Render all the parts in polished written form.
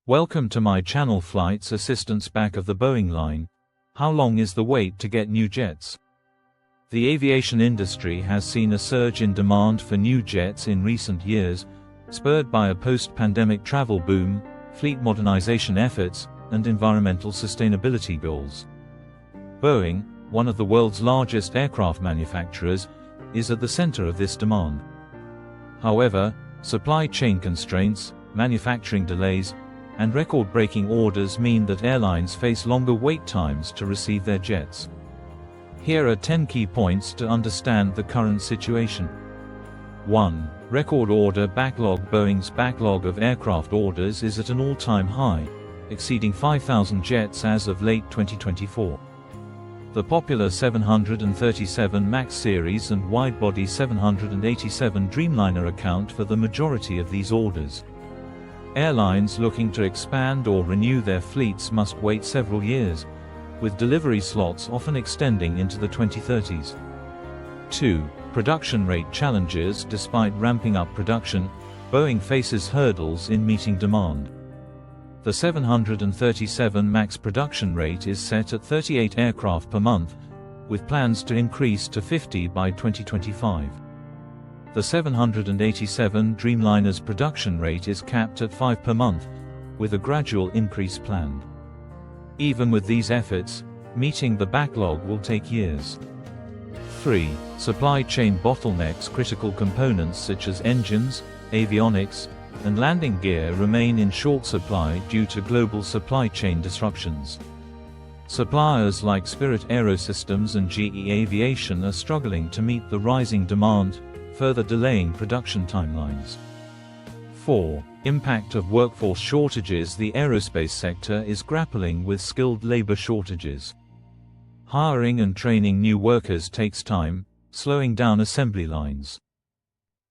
Welcome to my channel. Flights Assistance. Back of the Boeing line. How long is the wait to get new jets? The aviation industry has seen a surge in demand for new jets in recent years, spurred by a post-pandemic travel boom, fleet modernization efforts, and environmental sustainability goals. Boeing, one of the world's largest aircraft manufacturers, is at the center of this demand. However, supply chain constraints, manufacturing delays, and record-breaking orders mean that airlines face longer wait times to receive their jets. Here are 10 key points to understand the current situation. 1. Record order backlog. Boeing's backlog of aircraft orders is at an all-time high, exceeding 5,000 jets as of late 2024. The popular 737 MAX series and wide-body 787 Dreamliner account for the majority of these orders. Airlines looking to expand or renew their fleets must wait several years, with delivery slots often extending into the 2030s. 2. Production rate challenges. Despite ramping up production, Boeing faces hurdles in meeting demand. The 737 MAX production rate is set at 38 aircraft per month, with plans to increase to 50 by 2025. The 787 Dreamliner's production rate is capped at 5 per month, with a gradual increase planned. Even with these efforts, meeting the backlog will take years. 3. Supply chain bottlenecks. Critical components such as engines, avionics, and landing gear remain in short supply due to global supply chain disruptions. Suppliers like Spirit Aerosystems and GE Aviation are struggling to meet the rising demand, further delaying production timelines. 4. Impact of workforce shortages. The aerospace sector is grappling with skilled labor shortages. Hiring and training new workers takes time, slowing down assembly lines.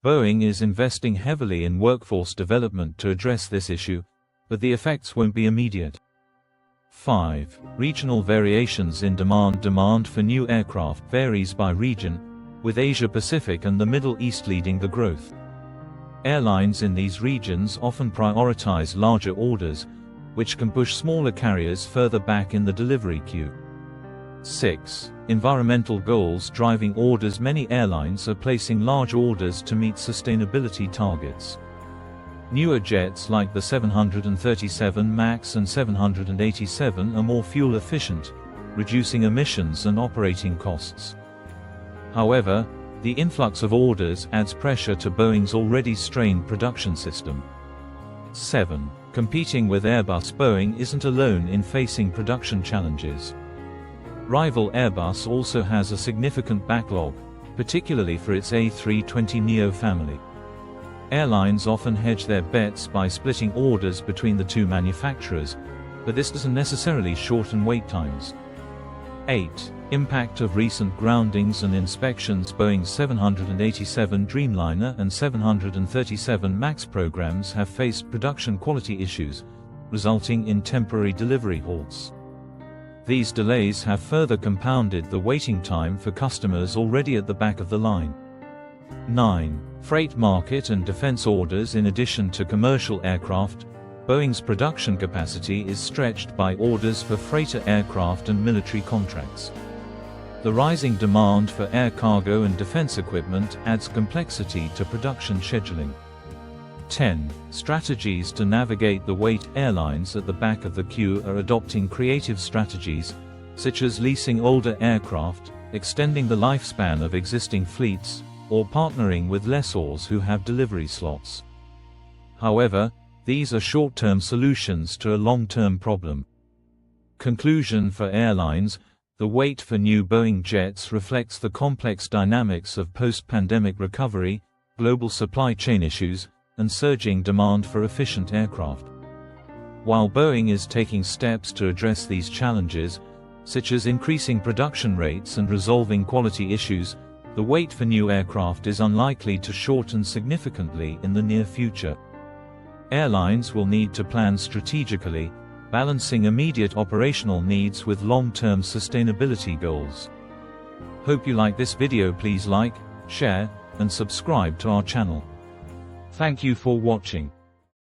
Boeing is investing heavily in workforce development to address this issue, but the effects won't be immediate. 5. Regional variations in demand. Demand for new aircraft varies by region, with Asia-Pacific and the Middle East leading the growth. Airlines in these regions often prioritize larger orders, which can push smaller carriers further back in the delivery queue. 6. Environmental goals driving orders. Many airlines are placing large orders to meet sustainability targets. Newer jets like the 737 MAX and 787 are more fuel efficient, reducing emissions and operating costs. However, the influx of orders adds pressure to Boeing's already strained production system. 7. Competing with Airbus. Boeing isn't alone in facing production challenges. Rival Airbus also has a significant backlog, particularly for its A320neo family. Airlines often hedge their bets by splitting orders between the two manufacturers, but this doesn't necessarily shorten wait times. 8. Impact of recent groundings and inspections. Boeing's 787 Dreamliner and 737 MAX programs have faced production quality issues, resulting in temporary delivery halts. These delays have further compounded the waiting time for customers already at the back of the line. 9. Freight market and defense orders. In addition to commercial aircraft, Boeing's production capacity is stretched by orders for freighter aircraft and military contracts. The rising demand for air cargo and defense equipment adds complexity to production scheduling. 10. Strategies to navigate the wait. Airlines at the back of the queue are adopting creative strategies, such as leasing older aircraft, extending the lifespan of existing fleets, or partnering with lessors who have delivery slots. However, these are short-term solutions to a long-term problem. Conclusion for airlines. The wait for new Boeing jets reflects the complex dynamics of post-pandemic recovery, global supply chain issues, and surging demand for efficient aircraft. While Boeing is taking steps to address these challenges, such as increasing production rates and resolving quality issues, the wait for new aircraft is unlikely to shorten significantly in the near future. Airlines will need to plan strategically, balancing immediate operational needs with long-term sustainability goals. Hope you like this video. Please like, share, and subscribe to our channel. Thank you for watching.